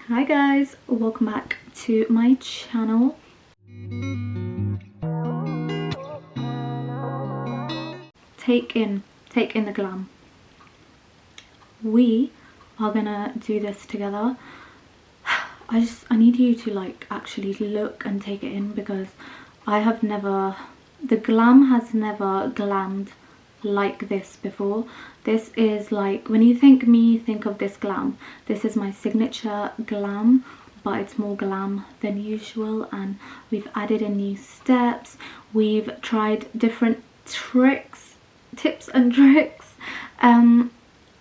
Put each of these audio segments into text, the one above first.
Hi guys, welcome back to my channel. Take in the glam. We are gonna do this together. I need you to like actually look and take it in, because the glam has never glammed like this before. This is like, when you think of this glam, this is my signature glam, but it's more glam than usual, and we've added in new steps. We've tried different tips and tricks, and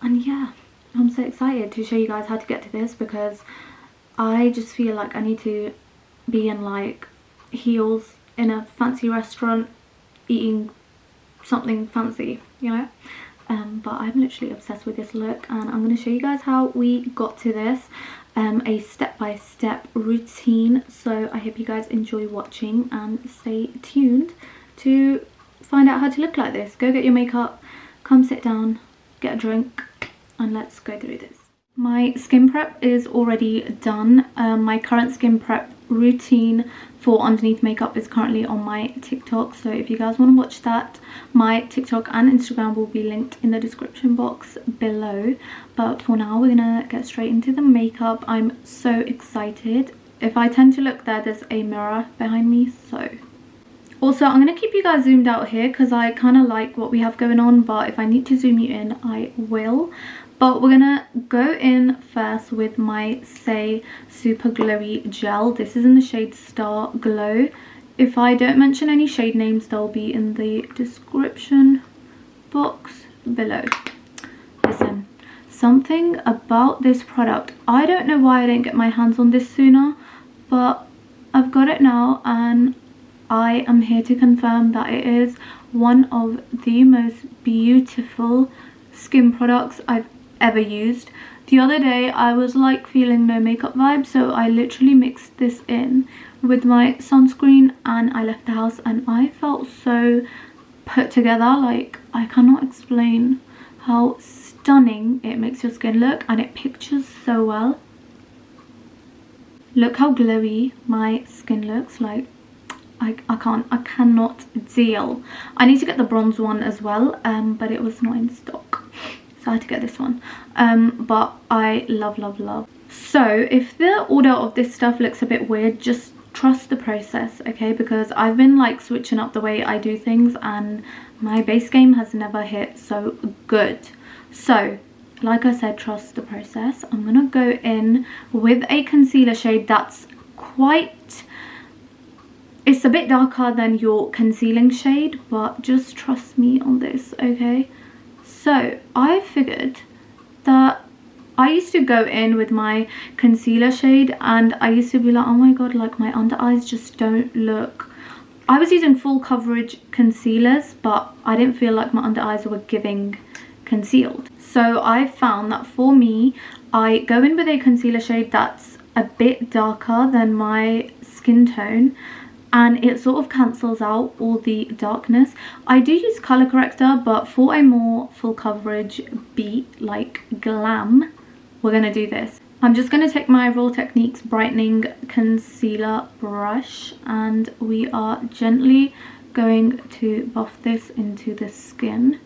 yeah, I'm so excited to show you guys how to get to this, because I just feel like I need to be in like heels in a fancy restaurant eating something fancy, you know. But I'm literally obsessed with this look, and I'm going to show you guys how we got to this, a step-by-step routine. So I hope you guys enjoy watching and stay tuned to find out how to look like this. Go get your makeup, come sit down, get a drink, and let's go through this. My skin prep is already done. My current skin prep routine for underneath makeup is currently on my TikTok, so if you guys want to watch that, my TikTok and Instagram will be linked in the description box below. But for now, we're gonna get straight into the makeup. I'm so excited. If I tend to look there, there's a mirror behind me, so also I'm gonna keep you guys zoomed out here because I kind of like what we have going on, but if I need to zoom you in, I will. But we're gonna go in first with my SAIE Super Glowy Gel. This is in the shade Star Glow. If I don't mention any shade names, they'll be in the description box below. Listen, something about this product, I don't know why I didn't get my hands on this sooner, but I've got it now, and I am here to confirm that it is one of the most beautiful skin products I've ever used. The other day I was like feeling no makeup vibe, so I literally mixed this in with my sunscreen and I left the house, and I felt so put together. Like, I cannot explain how stunning it makes your skin look, and it pictures so well. Look how glowy my skin looks. Like, I cannot deal. I need to get the bronze one as well, but it was not in stock, so I had to get this one. But I love. So if the order of this stuff looks a bit weird, just trust the process, okay? Because I've been like switching up the way I do things, and my base game has never hit so good. So like I said, trust the process. I'm gonna go in with a concealer shade that's it's a bit darker than your concealing shade, but just trust me on this, okay? So I figured that I used to go in with my concealer shade, and I used to be like, oh my god, like my under eyes just don't look. I was using full coverage concealers, but I didn't feel like my under eyes were giving concealed. So I found that for me, I go in with a concealer shade that's a bit darker than my skin tone, and it sort of cancels out all the darkness. I do use color corrector, but for a more full coverage beat like glam, we're gonna do this. I'm just gonna take my Raw Techniques brightening concealer brush, and we are gently going to buff this into the skin.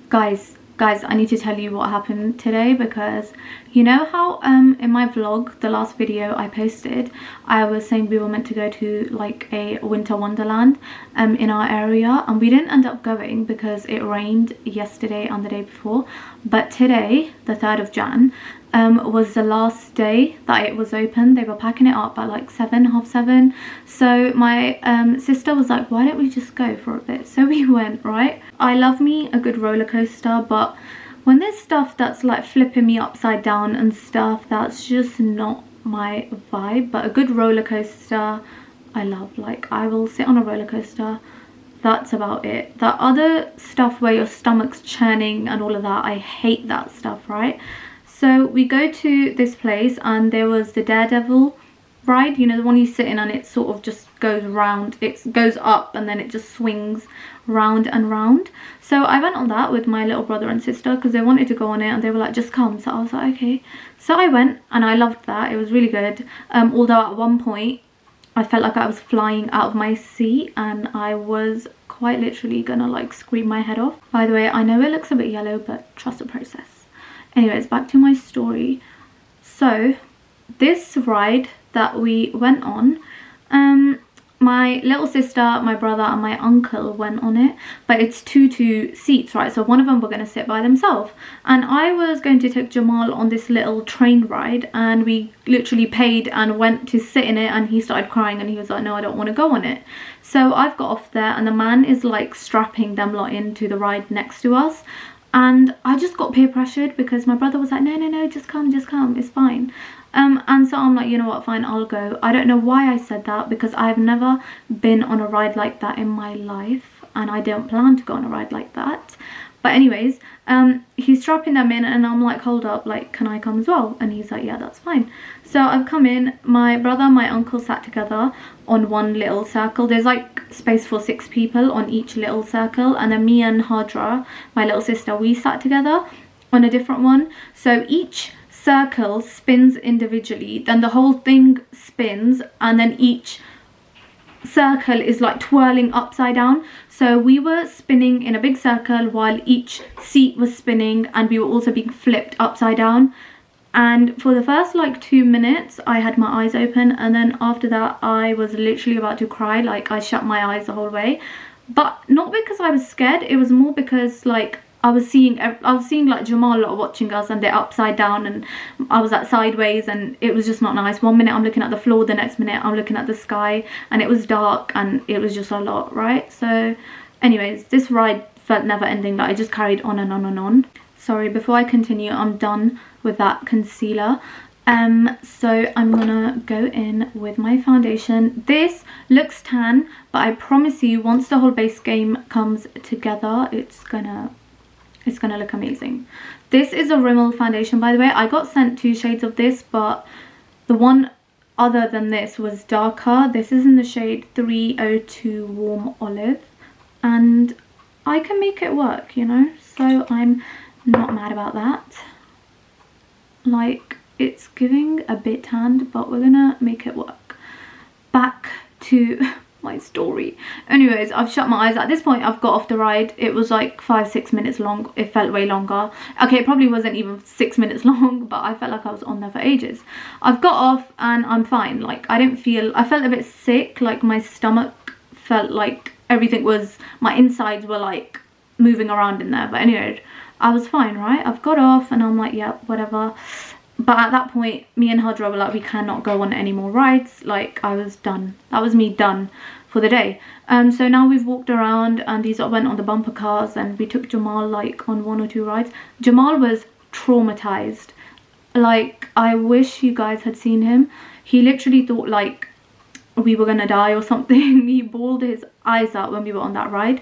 Guys, I need to tell you what happened today, because you know how in my vlog, the last video I posted, I was saying we were meant to go to like a winter wonderland in our area, and we didn't end up going because it rained yesterday and the day before. But today, the 3rd of Jan, was the last day that it was open. They were packing it up at like 7, half 7. So my sister was like, why don't we just go for a bit? So we went, right? I love me a good roller coaster, but when there's stuff that's like flipping me upside down and stuff, that's just not my vibe. But a good roller coaster I love. Like, I will sit on a roller coaster. That's about it. That other stuff where your stomach's churning and all of that, I hate that stuff, right? So we go to this place, and there was the Daredevil ride, you know, the one you sit in and it sort of just goes round, it goes up and then it just swings round and round. So I went on that with my little brother and sister because they wanted to go on it and they were like, just come. So I was like, okay. So I went and I loved that. It was really good. Although at one point I felt like I was flying out of my seat and I was quite literally gonna like scream my head off. By the way, I know it looks a bit yellow, but trust the process. Anyways, back to my story. So this ride that we went on, my little sister, my brother and my uncle went on it, but it's two seats, right? So one of them were going to sit by themselves and I was going to take Jamal on this little train ride, and we literally paid and went to sit in it, and he started crying and he was like, no, I don't want to go on it. So I've got off there and the man is like strapping them lot into the ride next to us, and I just got peer pressured because my brother was like, no, just come, it's fine. And so I'm like, you know what, fine, I'll go. I don't know why I said that because I've never been on a ride like that in my life and I don't plan to go on a ride like that. But anyways, he's strapping them in and I'm like, hold up, like, can I come as well? And he's like, yeah, that's fine. So I've come in, my brother and my uncle sat together on one little circle. There's like space for 6 people on each little circle, and then me and Hydra, my little sister, we sat together on a different one. So each circle spins individually, then the whole thing spins, and then each circle is like twirling upside down. So we were spinning in a big circle while each seat was spinning, and we were also being flipped upside down. And for the first like 2 minutes I had my eyes open, and then after that I was literally about to cry. Like I shut my eyes the whole way, but not because I was scared, it was more because like I was seeing like Jamal lot watching us and they're upside down and I was like sideways, and it was just not nice. One minute I'm looking at the floor, the next minute I'm looking at the sky, and it was dark and it was just a lot, right? So anyways, this ride felt never ending. Like I just carried on and on and on. Sorry, before I continue, I'm done with that concealer. So I'm gonna go in with my foundation. This looks tan, but I promise you once the whole base game comes together, it's gonna look amazing. This is a Rimmel foundation, by the way. I got sent 2 shades of this, but the one other than this was darker. This is in the shade 302 Warm Olive, and I can make it work, you know, so I'm not mad about that. Like, it's giving a bit tanned, but we're gonna make it work. Back to my story. Anyways, I've shut my eyes. At this point I've got off the ride. It was like 5-6 minutes long. It felt way longer. Okay, it probably wasn't even 6 minutes long, but I felt like I was on there for ages. I've got off and I'm fine. Like I felt a bit sick. Like my stomach felt like everything was, my insides were like moving around in there. But anyway, I was fine, right? I've got off and I'm like, yeah, whatever. But at that point, me and Hydra were like, we cannot go on any more rides. Like, I was done. That was me done for the day. So now we've walked around and these went on the bumper cars, and we took Jamal like on 1 or 2 rides. Jamal was traumatized. Like, I wish you guys had seen him. He literally thought like we were gonna die or something. He bawled his eyes out when we were on that ride.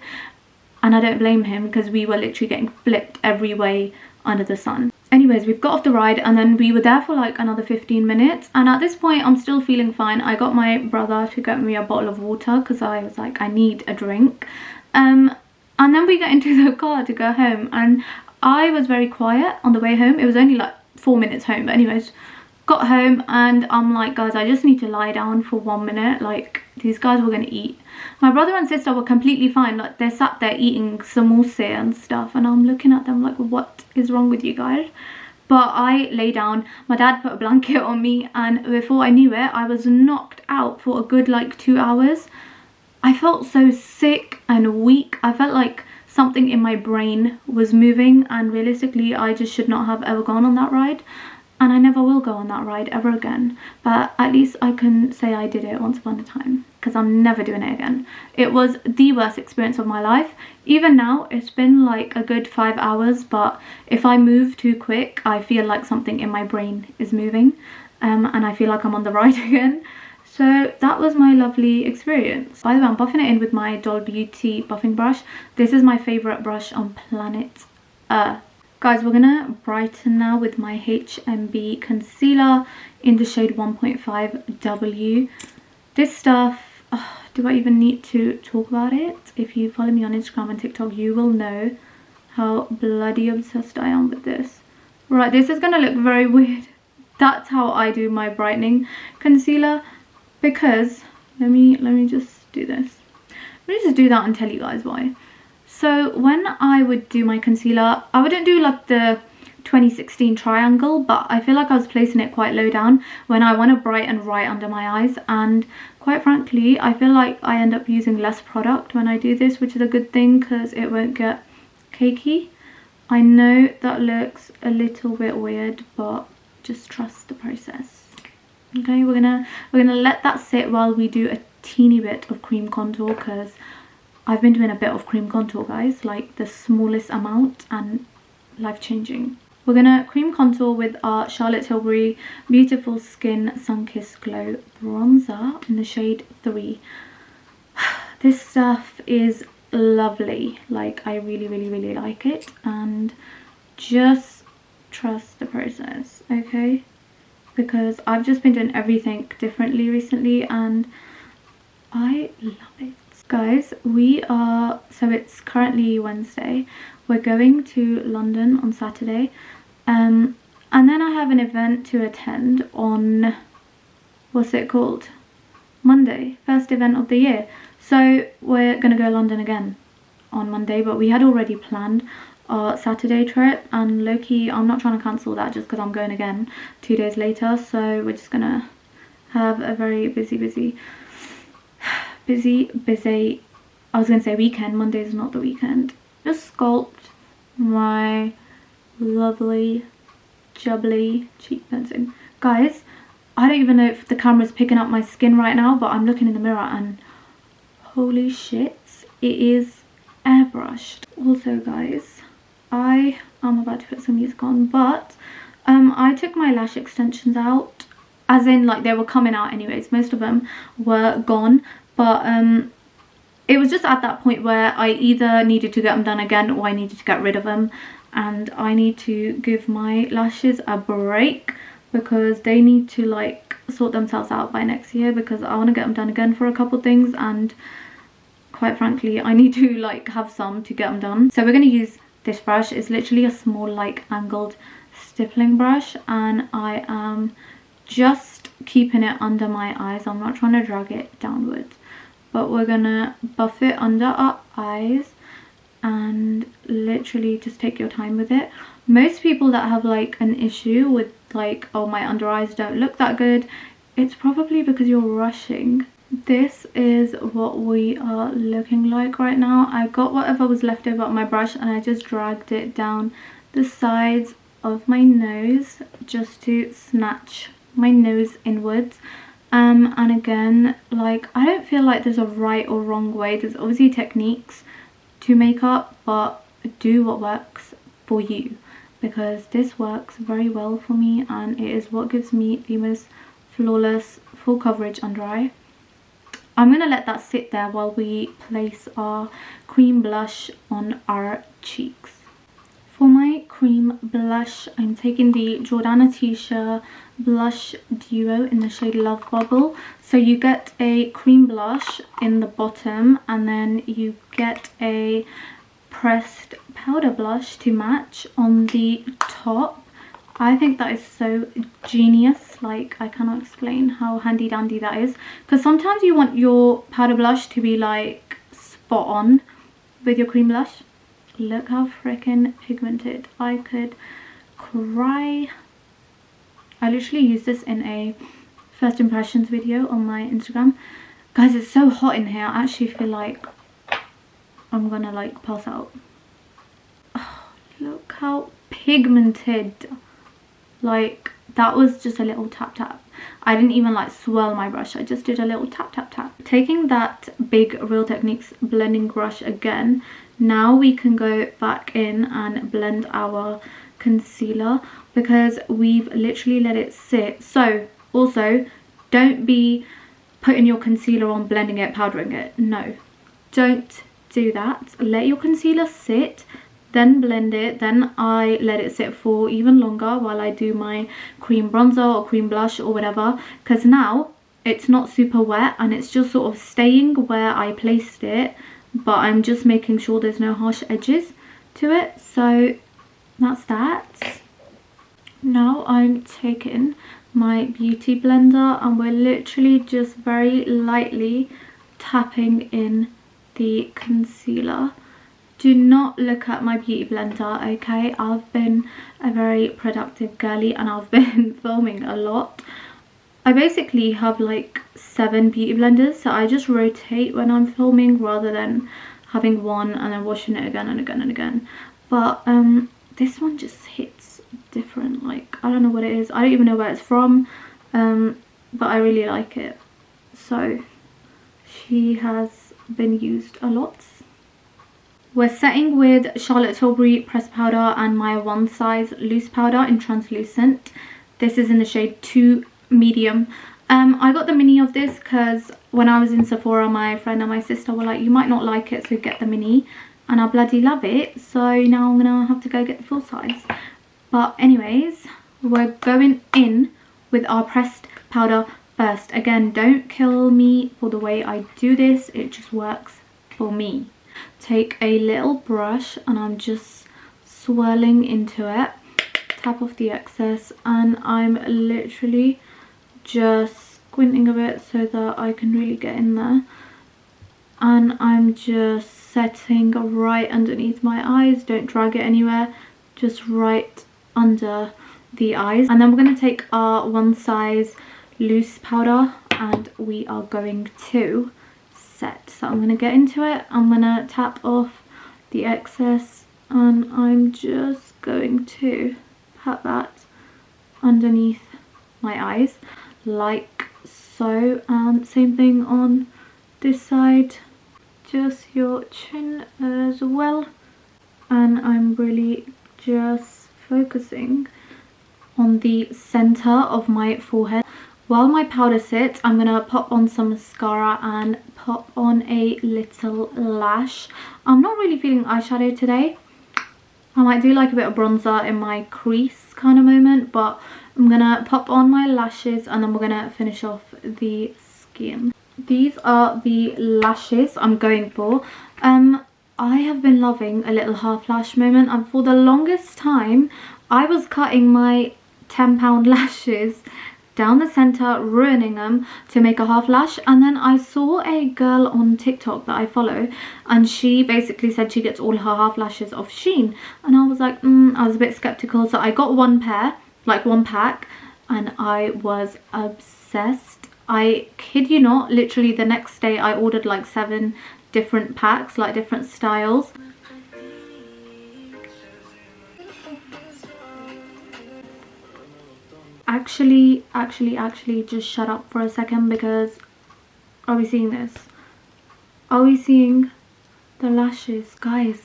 And I don't blame him because we were literally getting flipped every way under the sun. Anyways, we've got off the ride and then we were there for like another 15 minutes, and at this point I'm still feeling fine. I got my brother to get me a bottle of water because I was like, I need a drink. And then we get into the car to go home, and I was very quiet on the way home. It was only like 4 minutes home, but anyways, got home and I'm like, guys, I just need to lie down for 1 minute. Like, these guys were gonna eat. My brother and sister were completely fine. Like, they're sat there eating samosa and stuff, and I'm looking at them like, what is wrong with you guys? But I lay down. My dad put a blanket on me, and before I knew it, I was knocked out for a good like 2 hours. I felt so sick and weak. I felt like something in my brain was moving, and realistically I just should not have ever gone on that ride, and I never will go on that ride ever again. But at least I can say I did it once upon a time, because I'm never doing it again. It was the worst experience of my life. Even now, it's been like a good 5 hours, but if I move too quick, I feel like something in my brain is moving, and I feel like I'm on the ride again. So that was my lovely experience. By the way, I'm buffing it in with my DOLLBEAUTY buffing brush. This is my favourite brush on planet Earth. Guys, we're gonna brighten now with my HNB concealer in the shade 1.5W. This stuff do I even need to talk about it? If you follow me on Instagram and TikTok, you will know how bloody obsessed I am with this. Right, this is gonna look very weird. That's how I do my brightening concealer, because let me just do this. Let me just do that and tell you guys why. So when I would do my concealer, I wouldn't do like the 2016 triangle, but I feel like I was placing it quite low down when I want to brighten right under my eyes, and quite frankly I feel like I end up using less product when I do this, which is a good thing because it won't get cakey. I know that looks a little bit weird, but just trust the process. Okay, we're gonna let that sit while we do a teeny bit of cream contour, because I've been doing a bit of cream contour, guys, like the smallest amount, and life-changing. We're gonna cream contour with our Charlotte Tilbury Beautiful Skin Sun-Kissed Glow bronzer in the shade 3. This stuff is lovely. Like, I really like it, and just trust the process, okay? Because I've just been doing everything differently recently and I love it. Guys, so it's currently Wednesday. We're going to London on Saturday, and then I have an event to attend on, what's it called, Monday, first event of the year. So we're gonna go to London again on Monday, but we had already planned our Saturday trip, and low-key I'm not trying to cancel that just because I'm going again 2 days later. So we're just gonna have a very busy, I was gonna say weekend. Monday is not the weekend. Just sculpt my lovely jubbly cheekbones in. Guys, I don't even know if the camera's picking up my skin right now, but I'm looking in the mirror and holy shit, it is airbrushed. Also, guys, I am about to put some music on, but I took my lash extensions out, as in like they were coming out anyways. Most of them were gone, but it was just at that point where I either needed to get them done again or I needed to get rid of them, and I need to give my lashes a break because they need to like sort themselves out by next year, because I want to get them done again for a couple things, and quite frankly I need to like have some to get them done. So we're going to use this brush. It's literally a small like angled stippling brush, and I am just keeping it under my eyes. I'm not trying to drag it downwards, but we're gonna buff it under our eyes and literally just take your time with it. Most people that have like an issue with like, oh, my under eyes don't look that good, it's probably because you're rushing. This is what we are looking like right now. I got whatever was left over on my brush and I just dragged it down the sides of my nose just to snatch my nose inwards. And again, like, I don't feel like there's a right or wrong way. There's obviously techniques to makeup, but do what works for you, because this works very well for me and it is what gives me the most flawless full coverage under eye. I'm going to let that sit there while we place our cream blush on our cheeks. For my cream blush, I'm taking the Jordanaticcia Blush Duo in the shade Love Bubble. So you get a cream blush in the bottom and then you get a pressed powder blush to match on the top. I think that is so genius. Like, I cannot explain how handy dandy that is, because sometimes you want your powder blush to be like spot on with your cream blush. Look how freaking pigmented. I could cry. I literally used this in a first impressions video on my Instagram. Guys, it's so hot in here. I actually feel like I'm gonna like pass out. Oh, look how pigmented. Like, that was just a little tap tap. I didn't even like swirl my brush. I just did a little tap tap tap. Taking that big Real Techniques blending brush again, now we can go back in and blend our concealer, because we've literally let it sit. So also, don't be putting your concealer on, blending it, powdering it. No, don't do that. Let your concealer sit, then blend it. Then I let it sit for even longer while I do my cream bronzer or cream blush or whatever, because now it's not super wet and it's just sort of staying where I placed it, but I'm just making sure there's no harsh edges to it. So that's that. Now I'm taking my beauty blender and we're literally just very lightly tapping in the concealer. Do not look at my beauty blender, okay? I've been a very productive girly and I've been filming a lot. I basically have like 7 beauty blenders, so I just rotate when I'm filming rather than having one and then washing it again and again and again. But this one just hits different. Like, I don't know what it is. I don't even know where it's from, but I really like it. So she has been used a lot. We're setting with Charlotte Tilbury pressed powder and my ONESIZE loose powder in translucent. This is in the shade 2 medium. I got the mini of this because when I was in Sephora, my friend and my sister were like, you might not like it, so get the mini, and I bloody love it. So now I'm gonna have to go get the full size. But anyways, we're going in with our pressed powder first. Again, don't kill me for the way I do this, it just works for me. Take a little brush and I'm just swirling into it, tap off the excess, and I'm literally just squinting a bit so that I can really get in there, and I'm just setting right underneath my eyes. Don't drag it anywhere, just right under the eyes. And then we're going to take our ONESIZE loose powder and we are going to set. So I'm going to get into it, I'm going to tap off the excess and I'm just going to pat that underneath my eyes like so, and same thing on this side, just your chin as well. And I'm really just focusing on the center of my forehead. While my powder sits, I'm gonna pop on some mascara and pop on a little lash. I'm not really feeling eyeshadow today. I might do like a bit of bronzer in my crease kind of moment, but I'm gonna pop on my lashes and then we're gonna finish off the skin. These are the lashes I'm going for. I have been loving a little half lash moment, and for the longest time I was cutting my £10 lashes down the center, ruining them to make a half lash. And then I saw a girl on TikTok that I follow, and she basically said she gets all her half lashes off Shein, and I was like, I was a bit skeptical, so I got one pair, like one pack, and I was obsessed. I kid you not, literally the next day I ordered like 7 different packs, like different styles. Actually, just shut up for a second, because are we seeing this? Are we seeing the lashes, guys?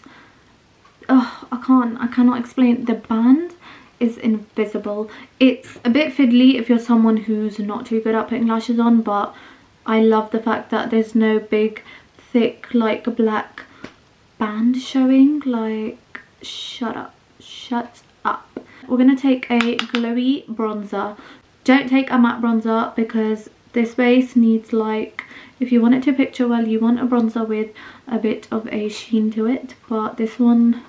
Oh, I cannot explain. The band is invisible. It's a bit fiddly if you're someone who's not too good at putting lashes on, but I love the fact that there's no big, thick, like black band showing. Like, shut up. We're gonna take a glowy bronzer. Don't take a matte bronzer, because this base needs, like, if you want it to picture well, you want a bronzer with a bit of a sheen to it, but this one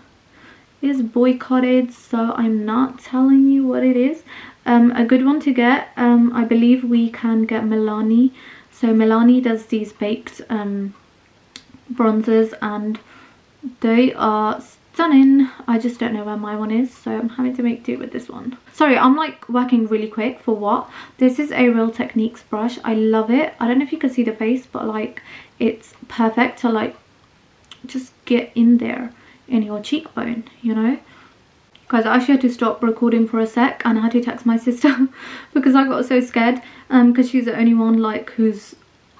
is boycotted, so I'm not telling you what it is. A good one to get, I believe we can get Milani. So Milani does these baked bronzers and they are stunning. I just don't know where my one is, so I'm having to make do with this one. Sorry, I'm like working really quick for what? This is a Real Techniques brush. I love it. I don't know if you can see the face, but like it's perfect to like just get in there in your cheekbone, you know. Guys, I actually had to stop recording for a sec and I had to text my sister because I got so scared, because she's the only one like who's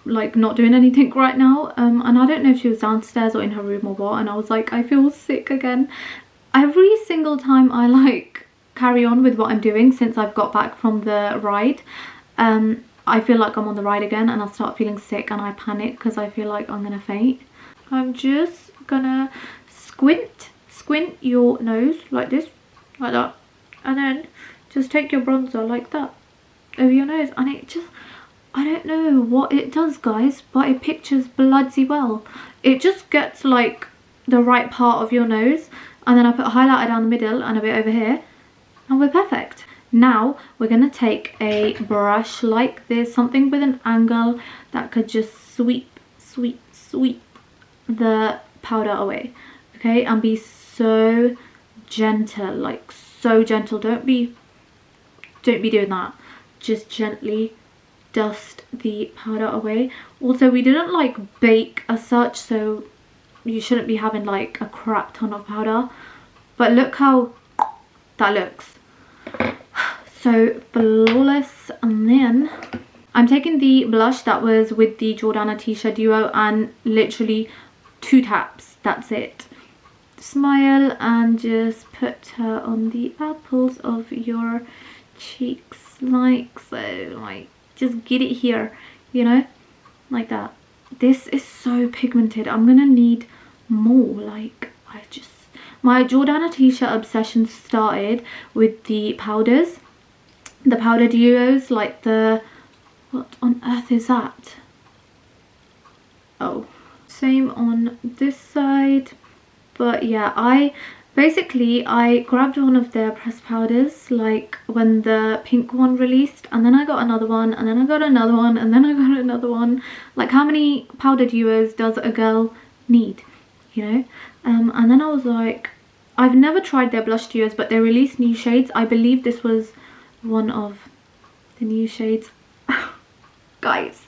like not doing anything right now, and I don't know if she was downstairs or in her room or what, and I was like, I feel sick again. Every single time I like carry on with what I'm doing since I've got back from the ride, I feel like I'm on the ride again and I start feeling sick and I panic because I feel like I'm gonna faint. I'm just gonna squint your nose like this, like that, and then just take your bronzer like that over your nose, and it just, I don't know what it does, guys, but it pictures bloody well. It just gets like the right part of your nose, and then I put a highlighter down the middle and a bit over here, and we're perfect. Now we're gonna take a brush like this, something with an angle that could just sweep the powder away, okay, and be so gentle, like so gentle. Don't be doing that. Just gently dust the powder away. Also, we didn't like bake as such, so you shouldn't be having like a crap ton of powder, but look how that looks. So flawless. And then I'm taking the blush that was with the JORDANATICIA duo, and literally 2 taps, that's it. Smile and just put her on the apples of your cheeks, like so. Like, just get it here, you know, like that. This is so pigmented. I'm gonna need more. Like, my JORDANATICIA obsession started with the powders, the powder duos, like the, what on earth is that? Oh, same on this side. But yeah, I grabbed one of their pressed powders, like when the pink one released, and then I got another one, and then I got another one, and then I got another one. Like, how many powder duos does a girl need, you know? And then I was like, I've never tried their blush duos, but they released new shades. I believe this was one of the new shades. Guys,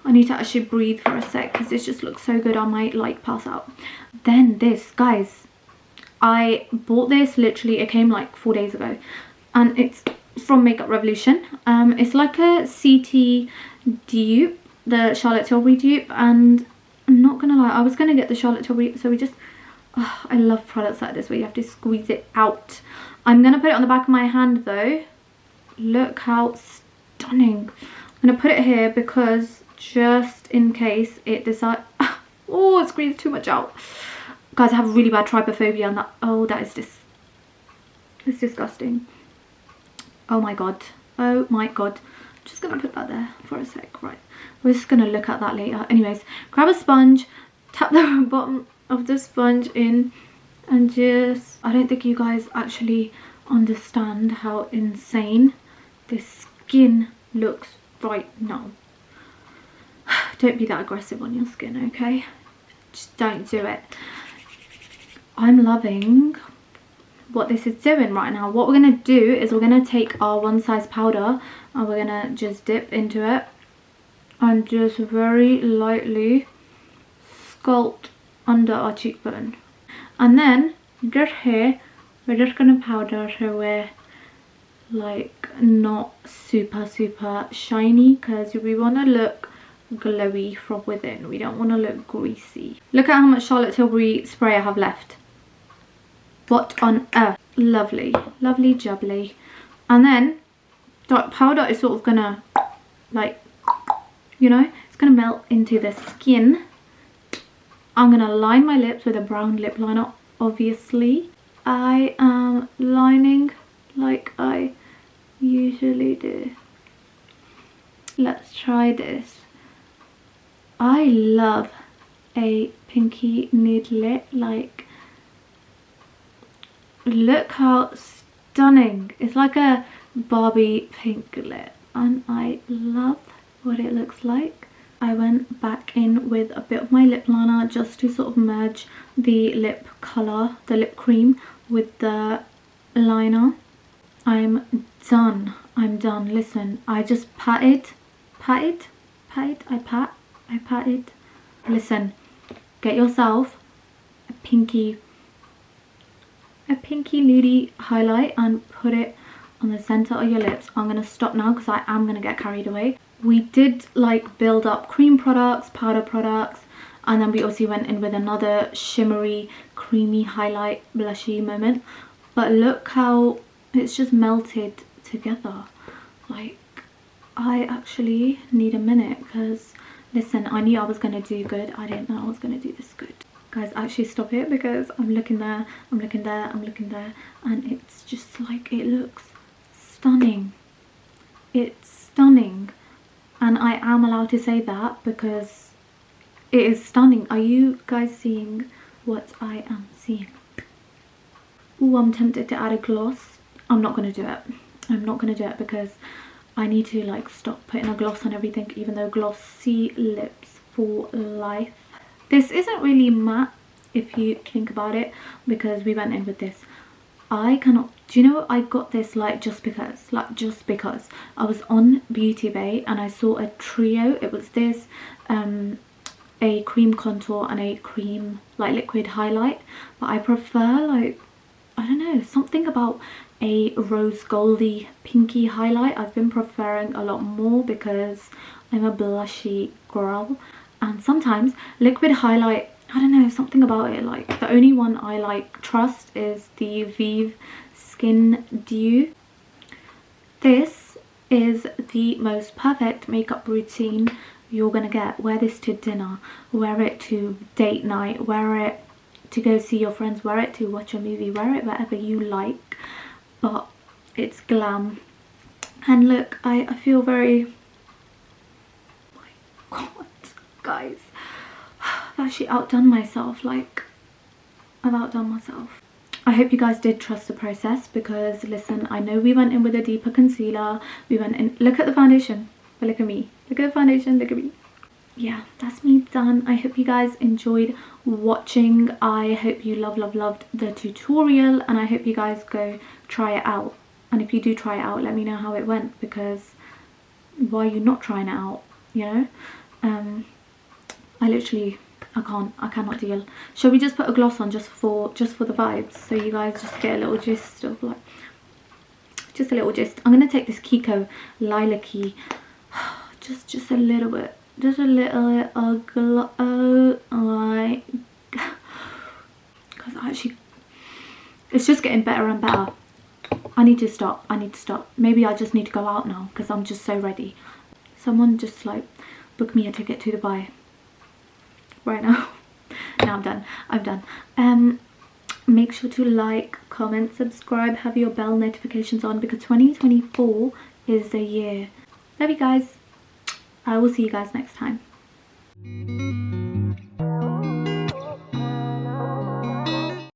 I need to actually breathe for a sec because this just looks so good. I might like pass out. Then this, guys, I bought this literally, it came like 4 days ago, and it's from Makeup Revolution. It's like a CT dupe, the Charlotte Tilbury dupe, and I'm not gonna lie, I was gonna get the Charlotte Tilbury, so we just, oh, I love products like this where you have to squeeze it out. I'm gonna put it on the back of my hand though. Look how stunning. I'm gonna put it here because just in case it decides, oh, it squeezed too much out. Guys, I have really bad trypophobia, and that, oh, that is just, it's disgusting. Oh my god, oh my god. I'm just gonna put that there for a sec. Right, we're just gonna look at that later. Anyways, grab a sponge, tap the bottom of the sponge in, and just, I don't think you guys actually understand how insane this skin looks right now. Don't be that aggressive on your skin, okay? Just don't do it. I'm loving what this is doing right now. What we're going to do is we're going to take our ONESIZE powder and we're going to just dip into it and just very lightly sculpt under our cheekbone. And then just here, we're just going to powder so we're like not super shiny, because we want to look glowy from within. We don't want to look greasy. Look at how much Charlotte Tilbury spray I have left. What on earth? Lovely, lovely jubbly. And then that powder is sort of gonna, like, you know, it's gonna melt into the skin. I'm gonna line my lips with a brown lip liner, obviously. I am lining like I usually do. Let's try this. I love a pinky nude lip. Like, look how stunning. It's like a Barbie pink lip, and I love what it looks like. I went back in with a bit of my lip liner just to sort of merge the lip colour, the lip cream, with the liner. I'm done. I'm done. Listen, I just patted. Listen, get yourself a pinky nudie highlight and put it on the center of your lips. I'm gonna stop now because I am gonna get carried away. We did like build up cream products, powder products, and then we also went in with another shimmery, creamy highlight blushy moment. But look how it's just melted together. Like, I actually need a minute because, listen, I knew I was going to do good. I didn't know I was going to do this good. Guys, actually stop it because I'm looking there, I'm looking there, I'm looking there, and it's just like, it looks stunning. It's stunning. I am allowed to say that because it is stunning. Are you guys seeing what I am seeing? Oh, I'm tempted to add a gloss. I'm not going to do it. I'm not going to do it because I need to like stop putting a gloss on everything, even though glossy lips for life. This isn't really matte if you think about it, because we went in with this. I cannot, do you know, I got this like just because I was on Beauty Bay and I saw a trio. It was this a cream contour and a cream like liquid highlight, but I prefer like, I don't know, something about a rose goldy pinky highlight I've been preferring a lot more because I'm a blushy girl, and sometimes liquid highlight, I don't know, something about it. Like the only one I like trust is the Vive Skin Dew. This is the most perfect makeup routine you're gonna get. Wear this to dinner, wear it to date night, wear it to go see your friends, wear it to watch a movie, wear it wherever you like, but it's glam. And look, I feel very, oh my god guys, I've actually outdone myself. Like, I've outdone myself. I hope you guys did trust the process, because listen, I know we went in with a deeper concealer, we went in, look at the foundation, but look at me, look at the foundation, look at me. Yeah, that's me done. I hope you guys enjoyed watching. I hope you loved the tutorial, and I hope you guys go try it out. And if you do try it out, let me know how it went, because why are you not trying it out, you know? I cannot deal. Shall we just put a gloss on just for the vibes, so you guys just get a little gist of like, just a little gist. I'm gonna take this KIKO lilac-y, just a little bit, just a little bit of glow, like, because actually it's just getting better and better. I need to stop. Maybe I just need to go out now because I'm just so ready. Someone just like book me a ticket to Dubai right now. No, I'm done. Make sure to like, comment, subscribe, have your bell notifications on, because 2024 is the year. Love you guys. I will see you guys next time.